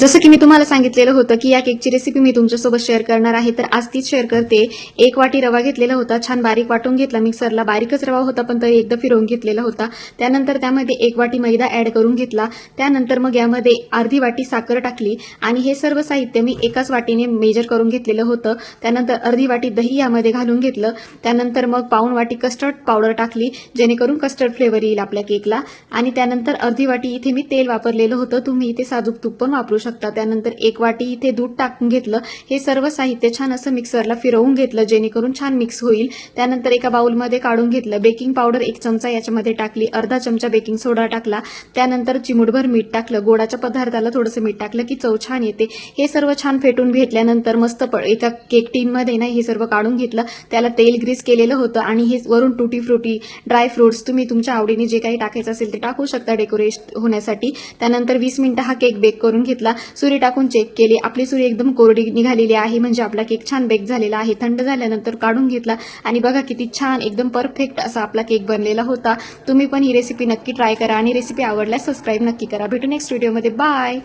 जसं की मी तुम्हाला सांगितलेलं होतं की या केकची रेसिपी मी तुमच्यासोबत शेअर करणार आहे, तर आज तीच शेअर करते। 1 वाटी रवा घेतलेला होता, छान बारीक वाटून घेतला मिक्सरला। बारीकच रवा होता पण तरी एकदा फिरवून घेतलेला होता। त्यानंतर त्यामध्ये 1 वाटी मैदा ॲड करून घेतला। त्यानंतर मग यामध्ये अर्धी वाटी साखर टाकली आणि हे सर्व साहित्य मी एकाच वाटीने मेजर करून घेतलेलं होतं। त्यानंतर अर्धी वाटी दही यामध्ये घालून घेतलं। त्यानंतर मग पाऊण वाटी कस्टर्ड पावडर टाकली, जेणेकरून कस्टर्ड फ्लेवर येईल आपल्या केकला। आणि त्यानंतर अर्धी वाटी इथे मी तेल वापरलेलं होतं, तुम्ही इथे साजूक तूप पण वापरू शकता। त्यानंतर 1 वाटी इथे दूध टाकून घेतलं। हे सर्व साहित्य छान असं मिक्सरला फिरवून घेतलं, जेणेकरून छान मिक्स होईल। त्यानंतर एका बाउलमध्ये काढून घेतलं। बेकिंग पावडर 1 चमचा याच्यामध्ये टाकली, अर्धा चमचा बेकिंग सोडा टाकला। त्यानंतर चिमूटभर मीठ टाकलं। गोडाच्या पदार्थाला थोडंसं मीठ टाकलं की चव छान येते। हे सर्व छान फेटून घेतल्यानंतर मस्त एका केक टीनमध्ये ना हे सर्व काढून घेतलं। त्याला तेल ग्रीस केलेलं होतं आणि हे वरून टुटी फ्रुटी, ड्राय फ्रुट्स तुम्ही तुमच्या आवडीने जे काही टाकायचं असेल ते टाकू शकता डेकोरेशन होण्यासाठी। त्यानंतर 20 मिनिटं हा केक बेक करून घेतला। सुरी टाकून चेक केली, आपली सुरी एकदम कोरडी निघालेली आहे, म्हणजे आपला केक छान बेक झालेला आहे। थंड झाल्यानंतर काढून घेतला आणि बघा किती छान एकदम परफेक्ट असा आपला केक बनलेला होता। तुम्ही पण ही रेसिपी नक्की ट्राय करा आणि रेसिपी आवडल्यास सबस्क्राईब नक्की करा। भेटू नेक्स्ट व्हिडिओमध्ये। बाय।